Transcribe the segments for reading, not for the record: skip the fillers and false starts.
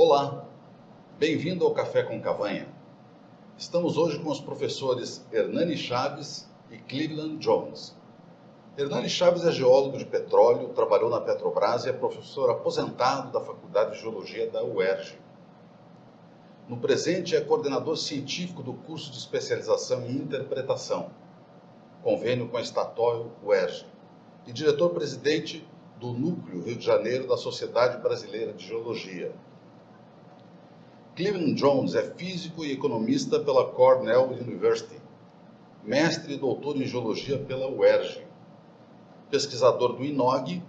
Olá, bem-vindo ao Café com Cavanha. Estamos hoje com os professores Hernani Chaves e Cleveland Jones. Hernani Chaves é geólogo de petróleo, trabalhou na Petrobras e é professor aposentado da Faculdade de Geologia da UERJ. No presente, é coordenador científico do curso de especialização em interpretação, convênio com a Statoil UERJ, e diretor-presidente do Núcleo Rio de Janeiro da Sociedade Brasileira de Geologia. Cleveland Jones é físico e economista pela Cornell University, mestre e doutor em geologia pela UERJ, pesquisador do INOG,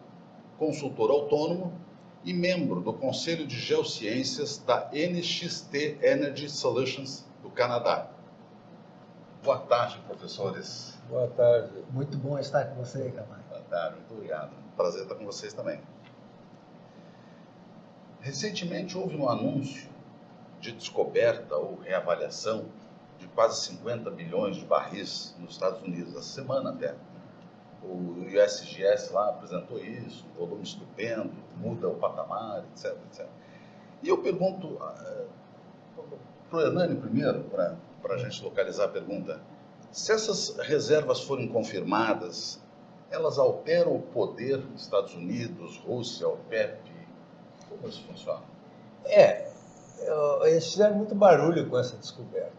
consultor autônomo e membro do Conselho de Geociências da NXT Energy Solutions do Canadá. Boa tarde, professores. Boa tarde. Muito bom estar com você, Cavanha. Boa tarde, muito obrigado. Prazer estar com vocês também. Recentemente houve um anúncio de descoberta ou reavaliação de quase 50 bilhões de barris nos Estados Unidos, essa semana até. O USGS lá apresentou isso, um volume estupendo, muda o patamar, etc, etc. E eu pergunto para o Hernani primeiro, para a gente localizar a pergunta, se essas reservas forem confirmadas, elas alteram o poder dos Estados Unidos, Rússia, OPEP? Como isso funciona? Eles fizeram muito barulho com essa descoberta.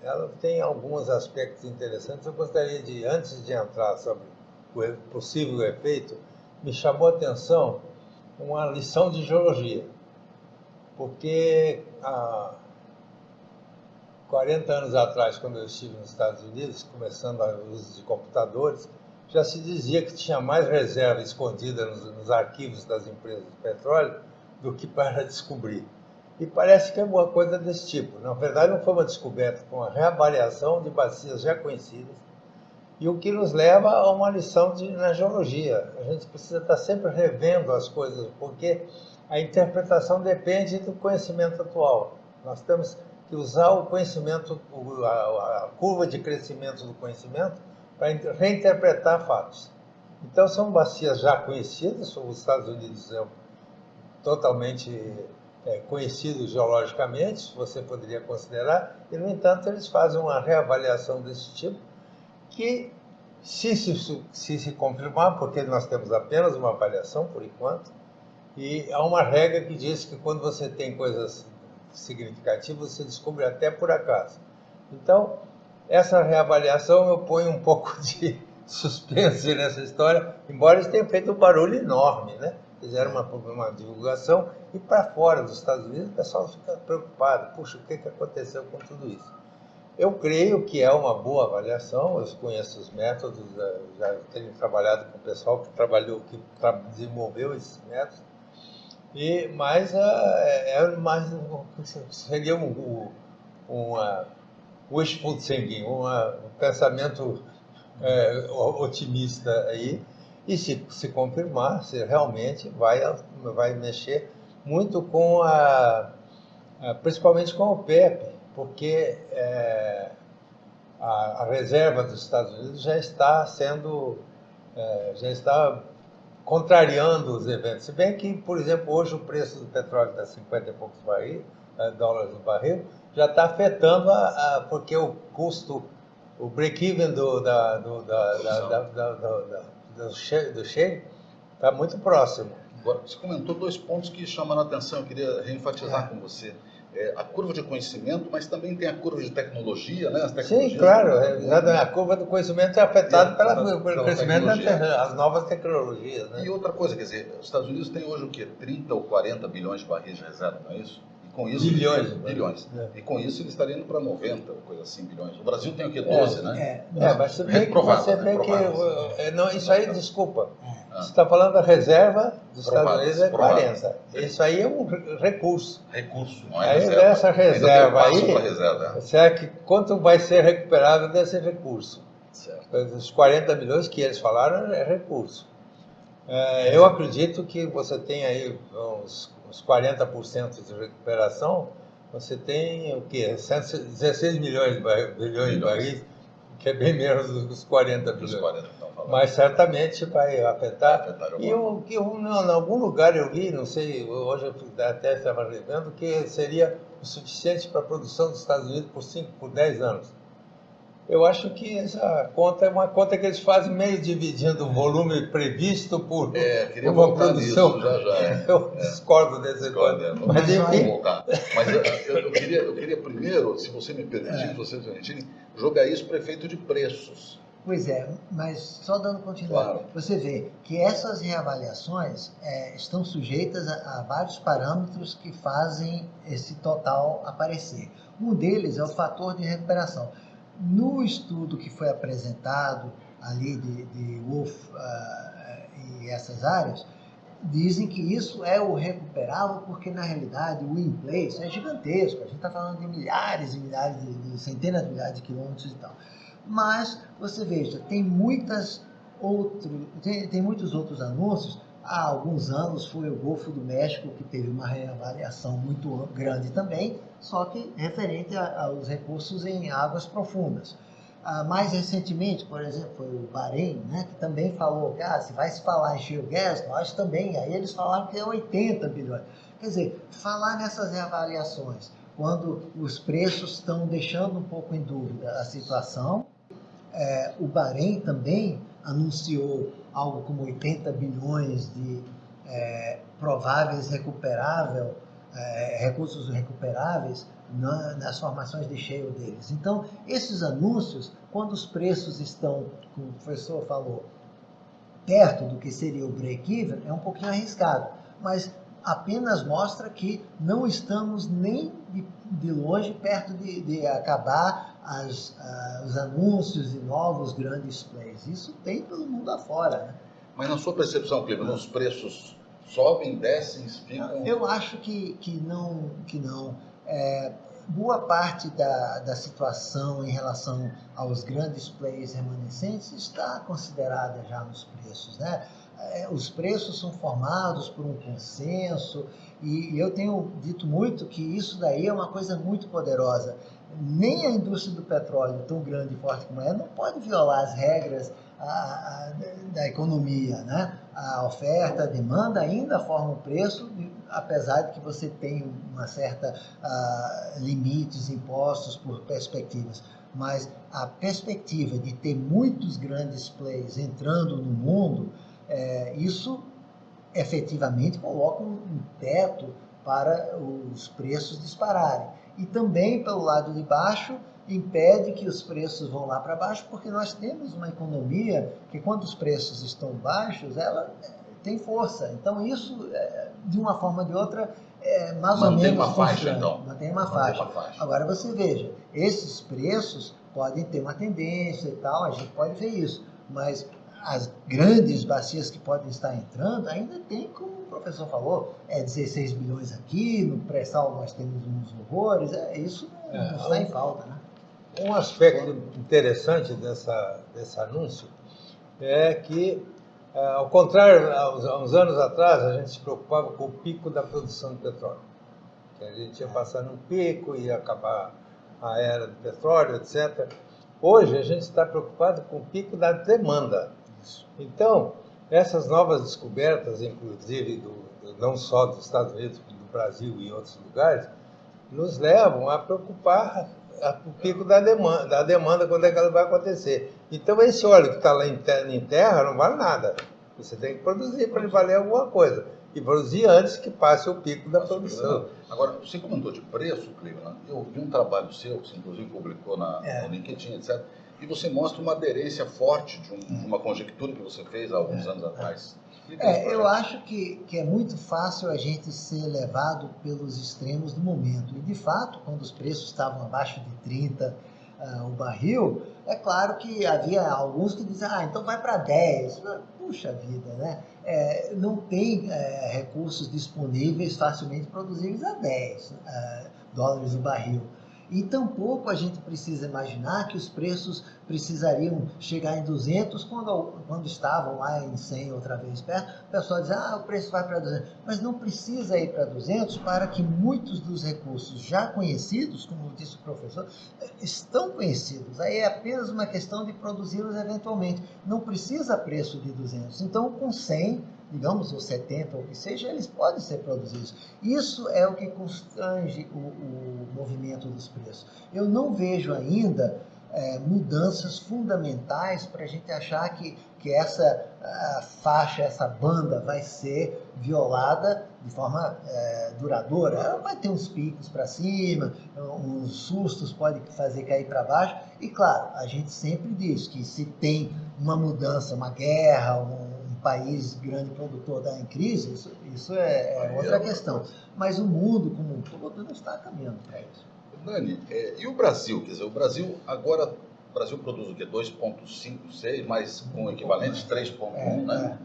Ela tem alguns aspectos interessantes. Eu gostaria de, antes de entrar sobre o possível efeito, me chamou a atenção uma lição de geologia. Porque há 40 anos atrás, quando eu estive nos Estados Unidos, começando o uso de computadores, já se dizia que tinha mais reserva escondida nos arquivos das empresas de petróleo do que para descobrir. E parece que é uma coisa desse tipo. Na verdade, não foi uma descoberta, foi uma reavaliação de bacias já conhecidas, e o que nos leva a uma lição na geologia. A gente precisa estar sempre revendo as coisas, porque a interpretação depende do conhecimento atual. Nós temos que usar o conhecimento, a curva de crescimento do conhecimento, para reinterpretar fatos. Então, são bacias já conhecidas, os Estados Unidos é totalmente conhecido geologicamente, você poderia considerar, e, no entanto, eles fazem uma reavaliação desse tipo, que, se se confirmar, porque nós temos apenas uma avaliação, por enquanto, e há uma regra que diz que quando você tem coisas significativas, você descobre até por acaso. Então, essa reavaliação eu ponho um pouco de suspense nessa história, embora eles tenham feito um barulho enorme, né? Fizeram uma divulgação, e para fora dos Estados Unidos o pessoal fica preocupado. Puxa, o que aconteceu com tudo isso? Eu creio que é uma boa avaliação, eu conheço os métodos, já tenho trabalhado com o pessoal que desenvolveu esses métodos, mas seria uma wishful thinking, um pensamento otimista aí, e se confirmar, se realmente vai mexer muito com principalmente com o OPEP, porque a reserva dos Estados Unidos já está contrariando os eventos. Se bem que, por exemplo, hoje o preço do petróleo está 50 e poucos dólares o barril, já está afetando porque o custo, o break-even do shale está muito próximo. Agora, você comentou dois pontos que chamaram a atenção, eu queria reenfatizar com você. A curva de conhecimento, mas também tem a curva de tecnologia, né? Sim, claro. A curva do conhecimento é afetada pelo crescimento das novas tecnologias. Né? E outra coisa, quer dizer, os Estados Unidos têm hoje o quê? 30 ou 40 bilhões de barris de reserva, não é isso? E com isso, bilhões. E com isso ele estaria indo para 90, coisa assim, bilhões. O Brasil tem o quê? 12, né? Mas você vê que não, isso aí, desculpa. Você está falando da reserva dos Estados Unidos é 40. Isso aí é um recurso. Não é aí reserva. Essa reserva aí, será que quanto vai ser recuperado desse recurso? Certo. Os 40 milhões que eles falaram é recurso. Eu acredito que você tem aí uns 40% de recuperação, você tem o quê? 16 bilhões de barris, que é bem menos dos 40 Dos bilhões. 40 que estão falando. Mas certamente vai afetar. Vai afetar E em algum lugar eu li, não sei, hoje eu até estava revendo, que seria o suficiente para a produção dos Estados Unidos por 10 anos. Eu acho que essa conta é uma conta que eles fazem meio dividindo o volume previsto por Queria uma voltar produção. nisso já. Eu discordo desse Discordo, conta. Mas enfim, voltar. Mas eu queria primeiro, se você me permitir, se vocês me permitirem, jogar isso para efeito de preços. Pois é, mas só dando continuidade, Claro. você vê que essas reavaliações estão sujeitas a vários parâmetros que fazem esse total aparecer. Um deles é o fator de recuperação. No estudo que foi apresentado ali de Wolff e essas áreas, dizem que isso é o recuperável porque, na realidade, o in place é gigantesco. A gente está falando de milhares e milhares, de centenas de milhares de quilômetros e tal. Mas, você veja, tem muitos outros anúncios. Há alguns anos foi o Golfo do México, que teve uma reavaliação muito grande também, só que referente aos recursos em águas profundas. Mais recentemente, por exemplo, foi o Bahrein, né, que também falou que se vai se falar em shale gas, nós também. Aí eles falaram que é 80 bilhões. Quer dizer, falar nessas reavaliações, quando os preços estão deixando um pouco em dúvida a situação. O Bahrein também anunciou algo como 80 bilhões de prováveis recursos recuperáveis nas formações de shale deles. Então, esses anúncios, quando os preços estão, como o professor falou, perto do que seria o break-even, é um pouquinho arriscado, mas apenas mostra que não estamos nem de longe perto de acabar os anúncios de novos grandes plays. Isso tem pelo mundo afora, né? Mas na sua percepção, Cleber, os preços sobem, descem, ficam... Eu acho que não. Boa parte da situação em relação aos grandes plays remanescentes está considerada já nos preços, né? Os preços são formados por um consenso e eu tenho dito muito que isso daí é uma coisa muito poderosa. Nem a indústria do petróleo, tão grande e forte como não pode violar as regras da economia, né? A oferta, a demanda ainda forma o preço, apesar de que você tem uma certa limites impostos por perspectivas. Mas a perspectiva de ter muitos grandes players entrando no mundo, isso efetivamente coloca um teto para os preços dispararem. E também, pelo lado de baixo, impede que os preços vão lá para baixo, porque nós temos uma economia que, quando os preços estão baixos, ela tem força. Então, isso, de uma forma ou de outra, mais ou menos uma faixa, então. Mantém uma faixa. Agora, você veja, esses preços podem ter uma tendência e tal, a gente pode ver isso, mas as grandes bacias que podem estar entrando ainda tem, como o professor falou, 16 bilhões aqui, no pré-sal nós temos uns horrores, isso não está em falta, né? Um aspecto interessante desse anúncio é que, ao contrário, há uns anos atrás, a gente se preocupava com o pico da produção de petróleo. Que a gente ia passar num pico, ia acabar a era do petróleo, etc. Hoje, a gente está preocupado com o pico da demanda. Então, essas novas descobertas, inclusive não só dos Estados Unidos, como do Brasil e outros lugares, nos levam a preocupar o pico da demanda, quando é que ela vai acontecer. Então, esse óleo que está lá em terra não vale nada. Você tem que produzir para ele valer alguma coisa. E produzir antes que passe o pico da produção. Agora, você comentou de preço, Cleveland. Eu vi um trabalho seu, que você inclusive publicou no LinkedIn, etc., e você mostra uma aderência forte de uma conjectura que você fez há alguns anos atrás. Eu acho que é muito fácil a gente ser levado pelos extremos do momento. E, de fato, quando os preços estavam abaixo de 30 o barril, é claro que havia alguns que diziam, então vai para 10. Puxa vida, né? Não tem recursos disponíveis facilmente produzíveis a 10 dólares o barril. E tampouco a gente precisa imaginar que os preços precisariam chegar em 200 quando estavam lá em 100 outra vez perto. O pessoal diz, o preço vai para 200. Mas não precisa ir para 200 para que muitos dos recursos já conhecidos, como disse o professor, estão conhecidos. Aí é apenas uma questão de produzi-los eventualmente. Não precisa preço de 200. Então, com 100, digamos, ou 70, ou o que seja, eles podem ser produzidos. Isso é o que constrange o movimento dos preços. Eu não vejo ainda mudanças fundamentais para a gente achar que essa faixa, essa banda vai ser violada de forma duradoura. Ela vai ter uns picos para cima, uns sustos pode fazer cair para baixo. E, claro, a gente sempre diz que se tem uma mudança, uma guerra, um país grande produtor está em crise, isso é outra questão. Mas o mundo como um todo não está caminhando para isso. Nani, e o Brasil? Quer dizer, o Brasil produz o quê? 2,56, mas com equivalente 3,1, né?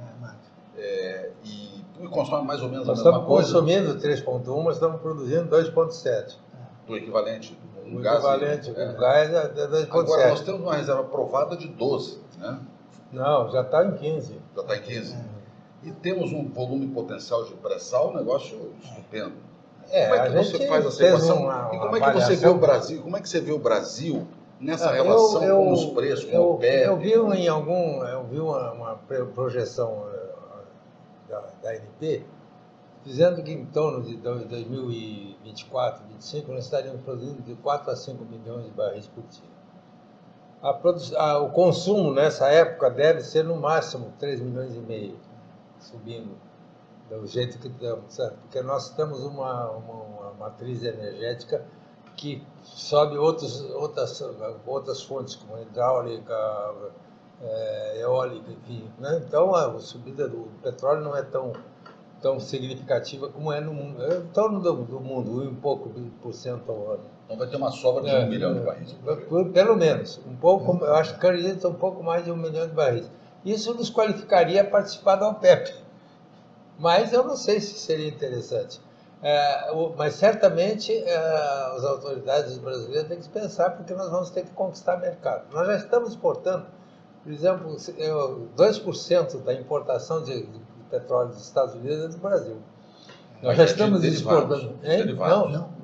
E consome mais ou menos a mesma coisa. Nós estamos consumindo 3,1, mas estamos produzindo 2,7. Do equivalente do gás. O equivalente do gás é 2,7. Agora, nós temos uma reserva aprovada de 12, né? Não, já está em 15. Já está em 15? E temos um volume potencial de pré-sal, um negócio estupendo. Como é que você faz essa equação? E como é que você vê o Brasil? Como é que você vê o Brasil nessa relação com os preços, com o OPEP? Eu vi uma projeção da ANP dizendo que em torno de 2024, 2025, nós estaríamos produzindo de 4 a 5 milhões de barris por dia. O consumo nessa época deve ser no máximo 3 milhões e meio, subindo do jeito que estamos, porque nós temos uma matriz energética que sobe outras fontes, como hidráulica, eólica, enfim, né? Então a subida do petróleo não é tão significativa como é no mundo, em torno do mundo, 1% ao ano. Então vai ter uma sobra de 1 milhão de barris. Pelo menos, eu acho que acredito um pouco mais de 1 milhão de barris. Isso nos qualificaria a participar da OPEP, mas eu não sei se seria interessante. Mas certamente as autoridades brasileiras têm que pensar, porque nós vamos ter que conquistar mercado. Nós já estamos exportando, por exemplo, 2% da importação de petróleo dos Estados Unidos é do Brasil. Nós já estamos exportando. Não.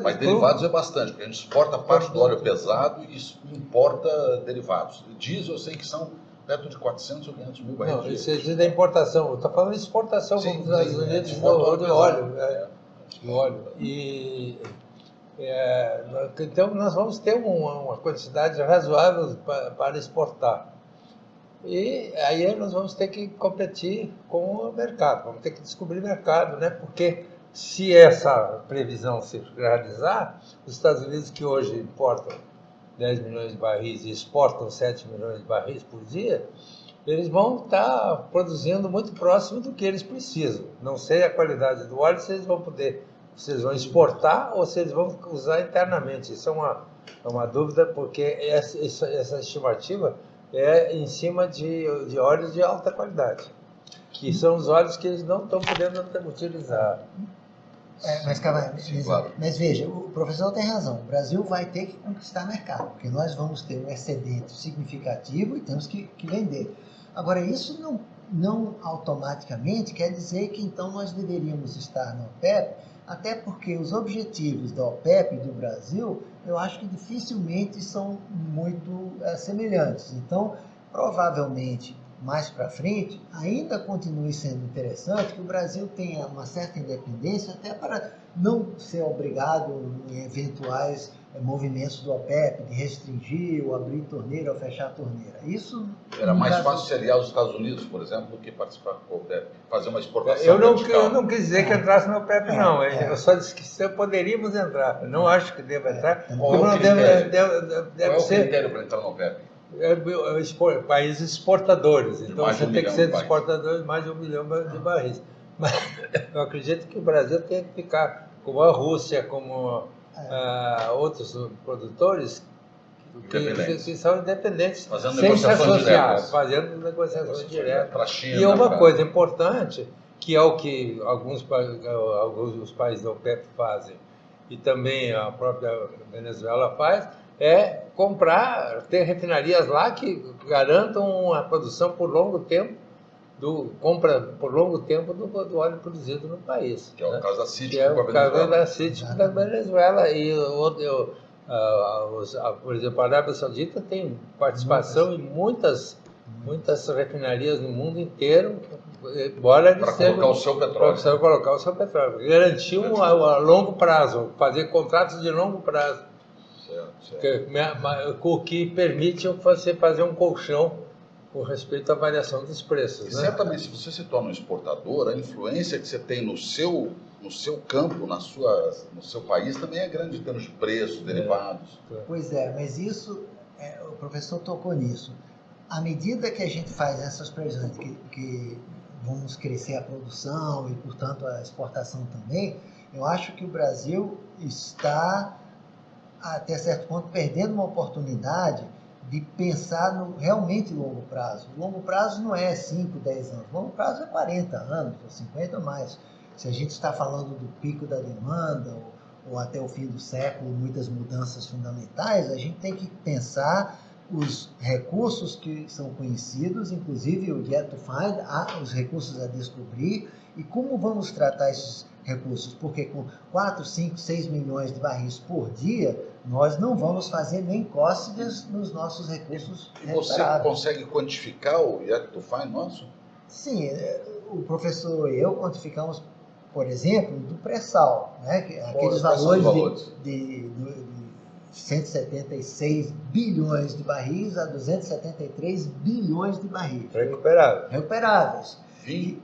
Mas derivados é bastante, porque a gente exporta parte do óleo pesado e importa derivados. Diesel eu sei que são perto de 400 ou 500 mil barris. Não, isso é da importação. Eu estou falando de exportação para os Estados Unidos de óleo. Então nós vamos ter uma quantidade razoável para exportar. E aí nós vamos ter que competir com o mercado, vamos ter que descobrir mercado, né? Porque se essa previsão se realizar, os Estados Unidos, que hoje importam 10 milhões de barris e exportam 7 milhões de barris por dia, eles vão estar produzindo muito próximo do que eles precisam. Não sei a qualidade do óleo, se eles vão exportar ou se eles vão usar internamente. Isso é uma dúvida, porque essa estimativa é em cima de óleos de alta qualidade, que são os óleos que eles não estão podendo utilizar. Mas veja, o professor tem razão. O Brasil vai ter que conquistar mercado, porque nós vamos ter um excedente significativo e temos que vender. Agora, isso não automaticamente quer dizer que então nós deveríamos estar na OPEP, até porque os objetivos da OPEP e do Brasil, eu acho que dificilmente são muito semelhantes. Então, provavelmente, mais para frente, ainda continue sendo interessante que o Brasil tenha uma certa independência, até para não ser obrigado em eventuais movimentos do OPEP, de restringir ou abrir torneira ou fechar torneira. Isso era mais fácil se aliar aos Estados Unidos, por exemplo, do que participar do OPEP, fazer uma exportação. Eu não quis dizer que entrasse no OPEP, não. Eu só disse que poderíamos entrar. Eu não acho que deva entrar. Qual é o critério para entrar no OPEP? Países exportadores, então você tem que ser exportador de mais de 1 milhão de barris. Mas eu acredito que o Brasil tem que ficar como a Rússia, como outros produtores que são independentes, fazendo sem se associar, diretas. fazendo negociações diretas. China, e uma coisa importante, que é o que alguns países da OPEP fazem, e também a própria Venezuela faz, é ter refinarias lá que garantam a produção por longo tempo, compra por longo tempo do óleo produzido no país. Que é o caso da Cítico com a Venezuela. Que é o caso da Cítico da Venezuela. E por exemplo, a Arábia Saudita tem participação em muitas refinarias no mundo inteiro, embora eles para colocar o seu petróleo. Para colocar o seu petróleo. Garantir a longo prazo, fazer contratos de longo prazo. Certo. O que permite você fazer um colchão com respeito à variação dos preços. E certamente, se você se torna um exportador, a influência que você tem no seu campo, no seu país, também é grande em termos de preços, derivados. Pois é, mas isso, o professor tocou nisso. À medida que a gente faz essas previsões que vamos crescer a produção e, portanto, a exportação também, eu acho que o Brasil está, até certo ponto, perdendo uma oportunidade de pensar no realmente longo prazo. O longo prazo não é 5, 10 anos. O longo prazo é 40 anos, ou 50 ou mais. Se a gente está falando do pico da demanda, ou até o fim do século, muitas mudanças fundamentais, a gente tem que pensar os recursos que são conhecidos, inclusive o yet to find, os recursos a descobrir, e como vamos tratar esses recursos, porque com 4, 5, 6 milhões de barris por dia, nós não vamos fazer nem cócegas nos nossos recursos recuperados. Você consegue quantificar o yet to find nosso? Sim, o professor e eu quantificamos, por exemplo, do pré-sal, né? Aqueles valores de 176 bilhões de barris a 273 bilhões de barris. Recuperáveis. 20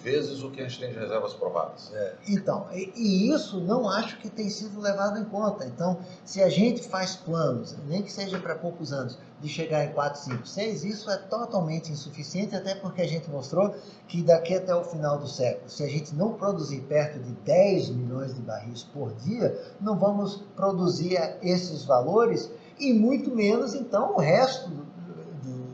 vezes o que a gente tem de reservas provadas. Então, e isso não acho que tem sido levado em conta. Então, se a gente faz planos, nem que seja para poucos anos, de chegar em 4, 5, 6, isso é totalmente insuficiente, até porque a gente mostrou que daqui até o final do século, se a gente não produzir perto de 10 milhões de barris por dia, não vamos produzir esses valores e muito menos, então, o resto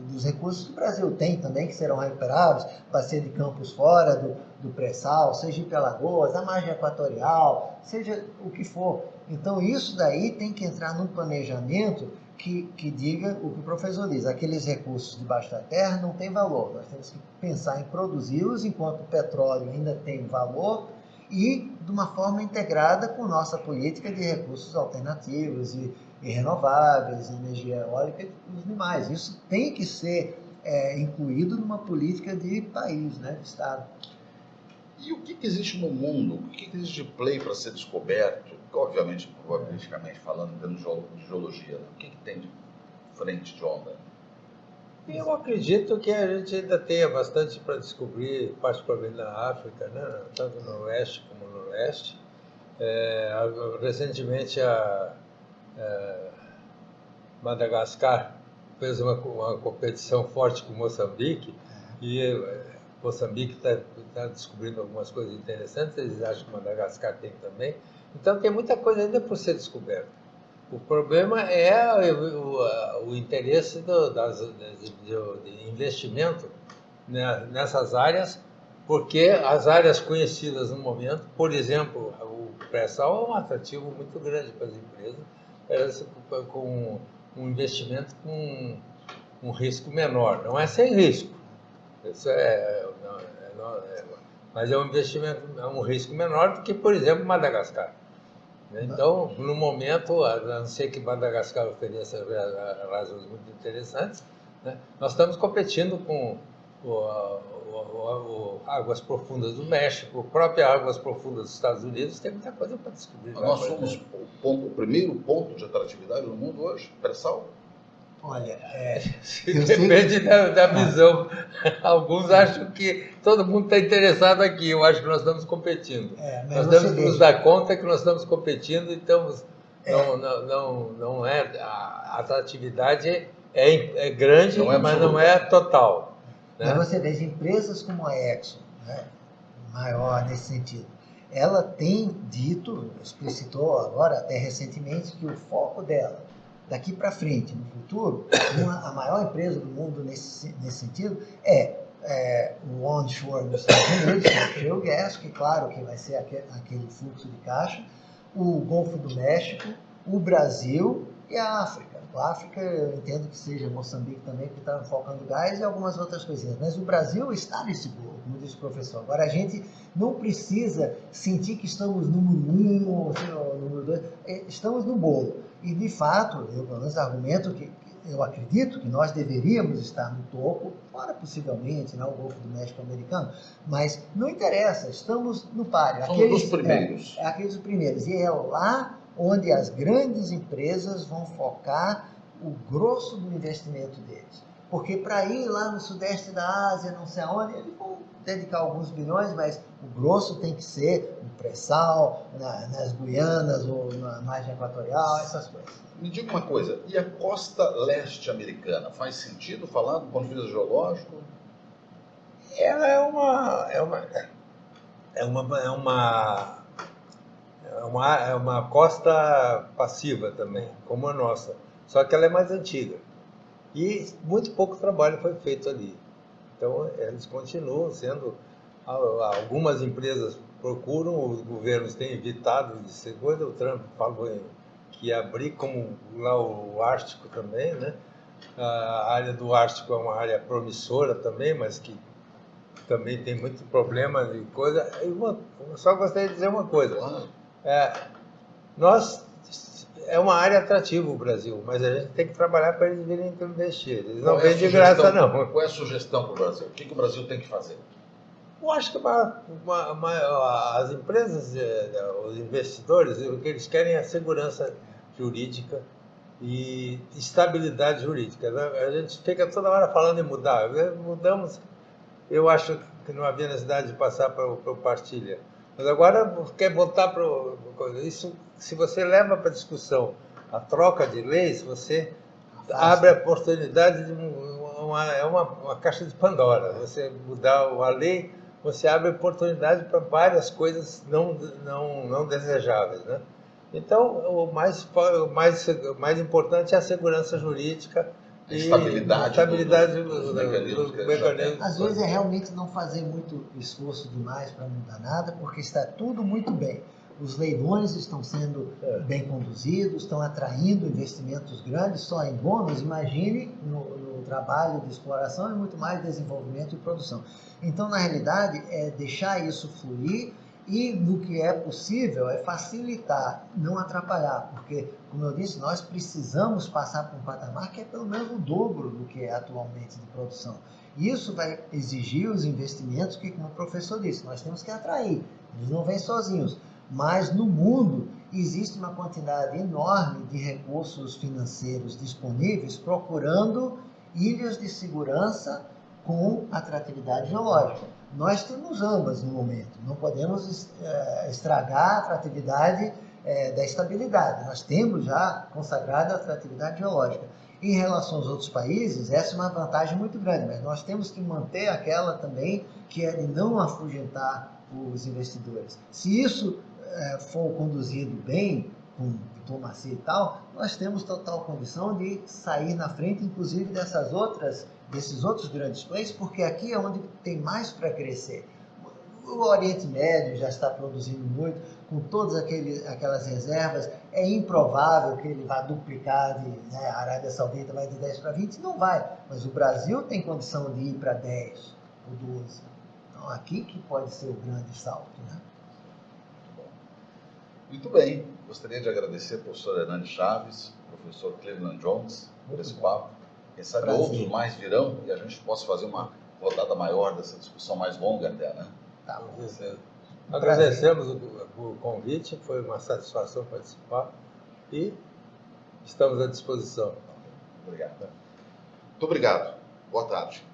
dos recursos que o Brasil tem também, que serão recuperados, bacia de campos fora do pré-sal, seja em Alagoas, a margem equatorial, seja o que for. Então, isso daí tem que entrar num planejamento que diga o que o professor diz, aqueles recursos debaixo da terra não têm valor, nós temos que pensar em produzi-los enquanto o petróleo ainda tem valor e de uma forma integrada com nossa política de recursos alternativos e renováveis, energia eólica e os demais. Isso tem que ser incluído numa política de país, né, de Estado. E o que existe no mundo? O que existe de play para ser descoberto? Obviamente, probabilisticamente falando, em termos de geologia, né? O que tem de frente de onda? Eu acredito que a gente ainda tenha bastante para descobrir, particularmente na África, né? Tanto no oeste como no leste. Recentemente, Madagascar fez uma competição forte com Moçambique e Moçambique está descobrindo algumas coisas interessantes, eles acham que Madagascar tem também. Então tem muita coisa ainda por ser descoberta. O problema é o interesse de investimento, né, nessas áreas, porque as áreas conhecidas no momento, por exemplo, o pré-sal é um atrativo muito grande para as empresas, com um investimento com um risco menor. Não é sem risco, isso mas é um investimento, é um risco menor do que, por exemplo, Madagascar. Então, no momento, a não ser que Madagascar ofereça razões muito interessantes, né, nós estamos competindo com águas profundas do México, próprias águas profundas dos Estados Unidos, tem muita coisa para descobrir. Nós somos o primeiro ponto de atratividade no mundo hoje, pré-sal? Olha, depende da visão. Alguns acham que todo mundo está interessado aqui. Eu acho que nós estamos competindo. Nós temos que nos dar conta que nós estamos competindo, então não é. A atratividade é grande, mas não é total. Né? Mas você veja, empresas como a Exxon, né, maior nesse sentido, ela tem dito, explicitou agora, até recentemente, que o foco dela daqui para frente, no futuro, a maior empresa do mundo nesse sentido é o onshore nos Estados Unidos, que é o shale gas, que claro que vai ser aquele fluxo de caixa, o Golfo do México, o Brasil e a África. A África, eu entendo que seja Moçambique também, que está focando gás e algumas outras coisinhas. Mas o Brasil está nesse bolo, como disse o professor. Agora, a gente não precisa sentir que estamos número 1 ou número 2. Estamos no bolo. E, de fato, eu pelo menos argumento que eu acredito que nós deveríamos estar no topo, fora possivelmente, né, o Golfo do México americano, mas não interessa, estamos no páreo. Somos os primeiros. Aqueles primeiros. E é lá onde as grandes empresas vão focar o grosso do investimento deles. Porque para ir lá no sudeste da Ásia, não sei aonde, eles vão dedicar alguns bilhões, mas o grosso tem que ser no pré-sal, nas Guianas ou na margem equatorial, essas coisas. Me diga uma coisa, e a costa leste americana, faz sentido falar do ponto de vista geológico? Ela é uma costa passiva também, como a nossa, só que ela é mais antiga. E muito pouco trabalho foi feito ali. Então, eles continuam sendo... Algumas empresas procuram, os governos têm evitado de ser coisa. O Trump falou que ia abrir, como lá o Ártico também, né? A área do Ártico é uma área promissora também, mas que também tem muito problema de coisa. Eu só gostaria de dizer uma coisa. É uma área atrativa o Brasil, mas a gente tem que trabalhar para eles virem investir. Eles não vêm de graça, não. Qual é a sugestão para o Brasil? O que o Brasil tem que fazer? Eu acho que as empresas, os investidores, o que eles querem é a segurança jurídica e estabilidade jurídica. A gente fica toda hora falando em mudar. Mudamos, eu acho que não havia necessidade de passar para o partilha. Mas agora quer voltar para isso. Se você leva para discussão a troca de leis, você abre a oportunidade de uma caixa de Pandora. Você mudar a lei, você abre oportunidade para várias coisas não desejáveis, né? Então, o mais importante é a segurança jurídica a estabilidade do mecanismo. Às vezes é realmente não fazer muito esforço demais para mudar nada, porque está tudo muito bem. Os leilões estão sendo bem conduzidos, estão atraindo investimentos grandes, só em bônus, imagine no trabalho de exploração e muito mais desenvolvimento e produção. Então, na realidade, é deixar isso fluir e, no que é possível, é facilitar, não atrapalhar, porque, como eu disse, nós precisamos passar por um patamar que é pelo menos o dobro do que é atualmente de produção. Isso vai exigir os investimentos que, como o professor disse, nós temos que atrair, eles não vêm sozinhos. Mas no mundo existe uma quantidade enorme de recursos financeiros disponíveis procurando ilhas de segurança com atratividade geológica. Nós temos ambas no momento, não podemos estragar a atratividade da estabilidade. Nós temos já consagrada a atratividade geológica. Em relação aos outros países, essa é uma vantagem muito grande, mas nós temos que manter aquela também que é de não afugentar os investidores. Se isso for conduzido bem, com diplomacia e tal, nós temos total condição de sair na frente, inclusive desses outros grandes países, porque aqui é onde tem mais para crescer. O Oriente Médio já está produzindo muito, com todas aquelas reservas, é improvável que ele vá duplicar, a Arábia Saudita vai de 10 para 20, não vai, mas o Brasil tem condição de ir para 10 ou 12. Então aqui que pode ser o grande salto, né? Muito bem, gostaria de agradecer ao professor Hernani Chaves, professor Cleveland Jones, por esse papo. Quem sabe outros mais virão e a gente possa fazer uma rodada maior dessa discussão, mais longa até, né? Tá bom. Agradecemos o convite, foi uma satisfação participar e estamos à disposição. Obrigado. Muito obrigado. Boa tarde.